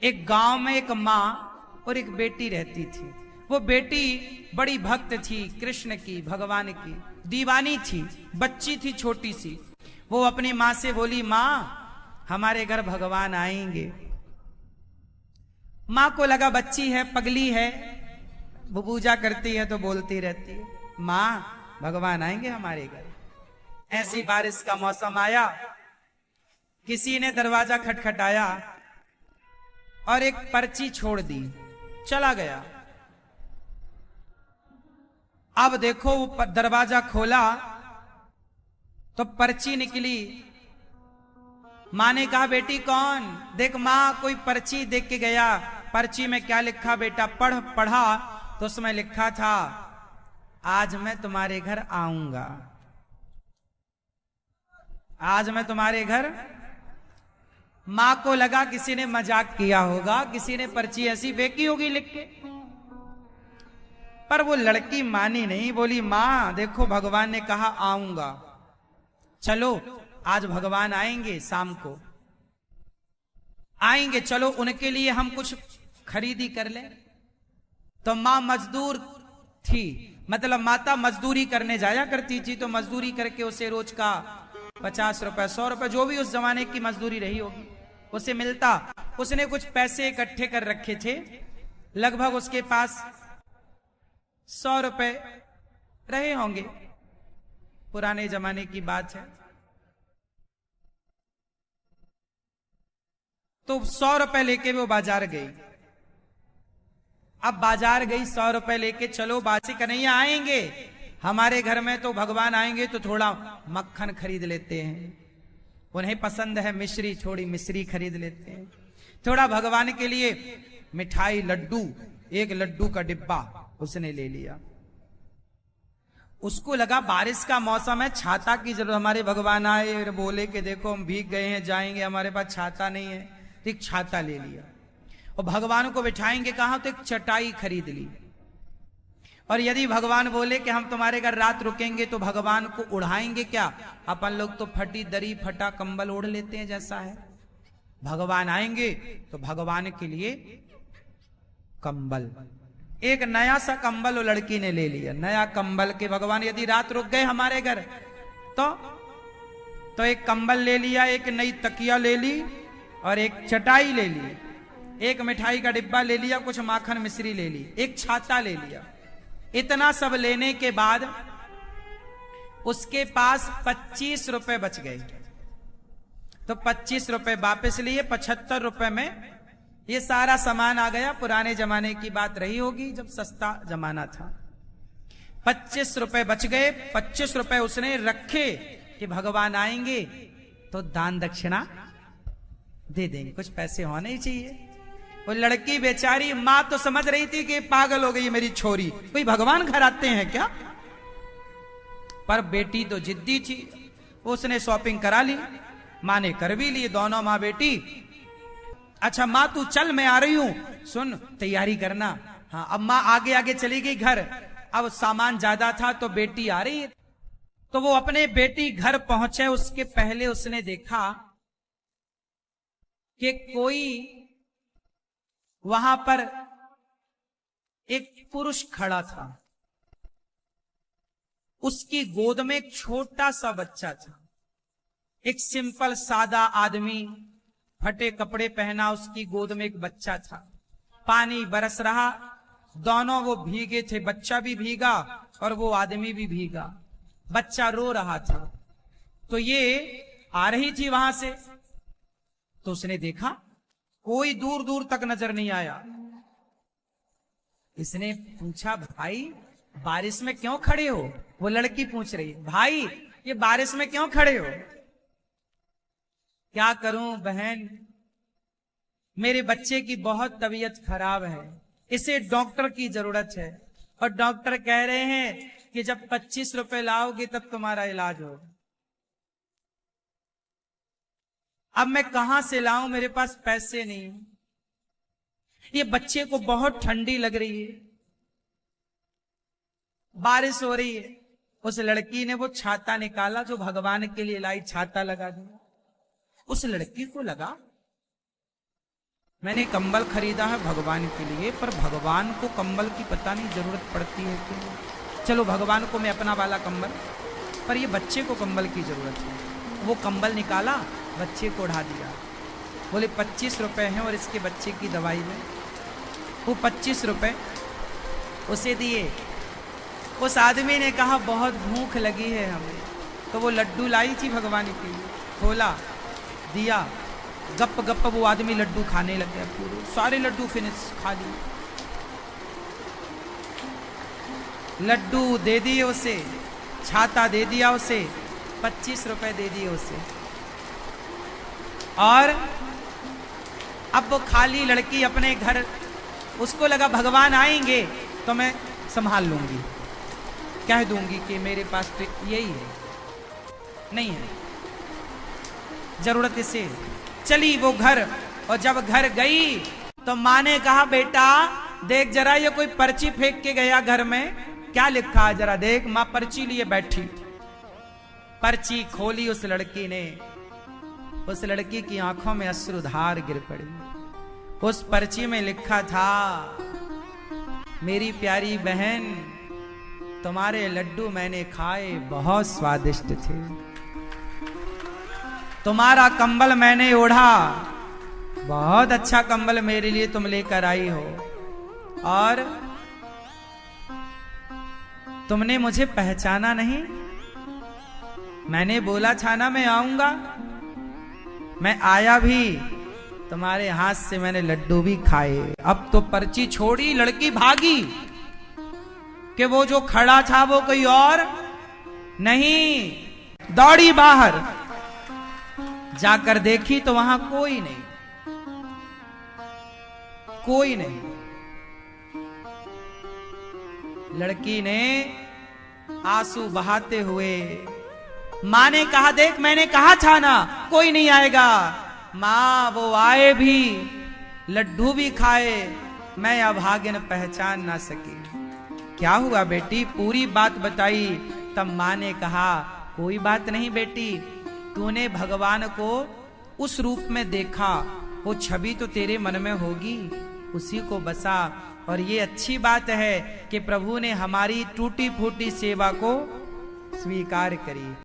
एक गांव में एक माँ और एक बेटी रहती थी। वो बेटी बड़ी भक्त थी कृष्ण की, भगवान की दीवानी थी, बच्ची थी छोटी सी। वो अपनी माँ से बोली, माँ हमारे घर भगवान आएंगे। माँ को लगा बच्ची है, पगली है, वो पूजा करती है तो बोलती रहती है, माँ भगवान आएंगे हमारे घर। ऐसी बारिश का मौसम आया, किसी ने दरवाजा खटखटाया और एक पर्ची छोड़ दी, चला गया। अब देखो वो दरवाजा खोला तो पर्ची निकली। माँ ने कहा, बेटी कौन? देख माँ, कोई पर्ची देख के गया। पर्ची में क्या लिखा बेटा? पढ़ा तो उसमें लिखा था, आज मैं तुम्हारे घर आऊंगा, आज मैं तुम्हारे घर। माँ को लगा किसी ने मजाक किया होगा, किसी ने पर्ची ऐसी फेंकी होगी लिख के। पर वो लड़की मानी नहीं, बोली, माँ देखो भगवान ने कहा आऊंगा, चलो आज भगवान आएंगे, शाम को आएंगे, चलो उनके लिए हम कुछ खरीदी कर ले। तो माँ मजदूर थी, मतलब माता मजदूरी करने जाया करती थी, तो मजदूरी करके उसे रोज का 50 रुपए 100 रुपए, जो भी उस जमाने की मजदूरी रही होगी, उसे मिलता। उसने कुछ पैसे इकट्ठे कर रखे थे, लगभग उसके पास 100 रुपए रहे होंगे, पुराने जमाने की बात है। तो 100 रुपए लेके वो बाजार गई। अब बाजार गई 100 रुपए लेके, चलो बासी कन्हैया आएंगे हमारे घर में, तो भगवान आएंगे तो थोड़ा मक्खन खरीद लेते हैं, उन्हें पसंद है मिश्री, थोड़ी मिश्री खरीद लेते हैं, थोड़ा भगवान के लिए मिठाई, लड्डू, एक लड्डू का डिब्बा उसने ले लिया। उसको लगा बारिश का मौसम है, छाता की जरूरत, हमारे भगवान आए और बोले कि देखो हम भीग गए हैं, जाएंगे, हमारे पास छाता नहीं है, तो एक छाता ले लिया। और भगवान को बिठाएंगे कहां, तो एक चटाई खरीद ली। और यदि भगवान बोले कि हम तुम्हारे घर रात रुकेंगे, तो भगवान को उड़ाएंगे क्या? अपन लोग तो फटी दरी, फटा कंबल ओढ़ लेते हैं, जैसा है। भगवान आएंगे तो भगवान के लिए कंबल, एक नया सा कंबल वो लड़की ने ले लिया, नया कंबल के भगवान यदि रात रुक गए हमारे घर तो एक कंबल ले लिया, एक नई तकिया ले ली और एक चटाई ले ली, एक मिठाई का डिब्बा ले लिया, कुछ माखन मिश्री ले ली, एक छाता ले लिया। इतना सब लेने के बाद उसके पास 25 रुपए बच गए। तो 25 रुपए वापस लिए, 75 रुपए में ये सारा सामान आ गया। पुराने जमाने की बात रही होगी, जब सस्ता जमाना था। 25 रुपए बच गए। 25 रुपए उसने रखे कि भगवान आएंगे तो दान दक्षिणा दे देंगे, कुछ पैसे होने ही चाहिए। वो लड़की बेचारी, मां तो समझ रही थी कि पागल हो गई मेरी छोरी, कोई भगवान घर आते हैं क्या? पर बेटी तो जिद्दी थी, उसने शॉपिंग करा ली, मां ने कर भी ली, दोनों मां बेटी। अच्छा मां तू चल, मैं आ रही हूं, सुन तैयारी करना। हाँ, अब मां आगे आगे चली गई घर। अब सामान ज्यादा था तो बेटी आ रही है, तो वो अपने बेटी घर पहुंचे, उसके पहले उसने देखा कि कोई वहां पर एक पुरुष खड़ा था, उसकी गोद में एक छोटा सा बच्चा था। एक सिंपल सादा आदमी, फटे कपड़े पहना, उसकी गोद में एक बच्चा था। पानी बरस रहा, दोनों वो भीगे थे, बच्चा भी भीगा और वो आदमी भी भीगा। बच्चा रो रहा था। तो ये आ रही थी वहां से, तो उसने देखा कोई दूर दूर तक नजर नहीं आया। इसने पूछा, भाई बारिश में क्यों खड़े हो? वो लड़की पूछ रही, भाई ये बारिश में क्यों खड़े हो? क्या करूं बहन, मेरे बच्चे की बहुत तबीयत खराब है, इसे डॉक्टर की जरूरत है, और डॉक्टर कह रहे हैं कि जब 25 रुपए लाओगे तब तुम्हारा इलाज होगा। अब मैं कहां से लाऊं, मेरे पास पैसे नहीं, ये बच्चे को बहुत ठंडी लग रही है, बारिश हो रही है। उस लड़की ने वो छाता निकाला जो भगवान के लिए लाई, छाता लगा दिया। उस लड़की को लगा मैंने कंबल खरीदा है भगवान के लिए, पर भगवान को कंबल की पता नहीं जरूरत पड़ती है क्यों। चलो भगवान को मैं अपना वाला कंबल, पर ये बच्चे को कंबल की जरूरत है। वो कंबल निकाला, बच्चे को उड़ा दिया। बोले 25 रुपए हैं और इसके बच्चे की दवाई में। वो 25 रुपए उसे दिए। उस आदमी ने कहा बहुत भूख लगी है हमें, तो वो लड्डू लाई थी भगवान के लिए, खोला, दिया, गप गप वो आदमी लड्डू खाने लग गया। पूरे सारे लड्डू फिनिश खा लिए। लड्डू दे दिए उसे, छाता दे दिया उसे, 25 रुपए दे दिए उसे। और अब वो खाली लड़की अपने घर, उसको लगा भगवान आएंगे तो मैं संभाल लूंगी, कह दूंगी कि मेरे पास तो यही है, नहीं है जरूरत इसे। चली वो घर, और जब घर गई तो माँ ने कहा बेटा देख जरा ये कोई पर्ची फेंक के गया घर में, क्या लिखा है जरा देख। माँ पर्ची लिए बैठी, पर्ची खोली उस लड़की ने। उस लड़की की आंखों में अश्रुधार गिर पड़ी। उस पर्ची में लिखा था, मेरी प्यारी बहन तुम्हारे लड्डू मैंने खाए, बहुत स्वादिष्ट थे। तुम्हारा कंबल मैंने ओढ़ा, बहुत अच्छा कंबल मेरे लिए तुम लेकर आई हो। और तुमने मुझे पहचाना नहीं। मैंने बोला था ना मैं आऊंगा, मैं आया भी, तुम्हारे हाथ से मैंने लड्डू भी खाए। अब तो पर्ची छोड़ी, लड़की भागी कि वो जो खड़ा था वो कोई और नहीं। दौड़ी बाहर, जाकर देखी तो वहां कोई नहीं, कोई नहीं। लड़की ने आंसू बहाते हुए, मां ने कहा देख मैंने कहा था ना कोई नहीं आएगा। मां वो आए भी, लड्डू भी खाए, मैं अभागिन पहचान ना सकी। क्या हुआ बेटी, पूरी बात बताई। तब मां ने कहा कोई बात नहीं बेटी, तूने भगवान को उस रूप में देखा, वो छवि तो तेरे मन में होगी, उसी को बसा। और ये अच्छी बात है कि प्रभु ने हमारी टूटी फूटी सेवा को स्वीकार करी।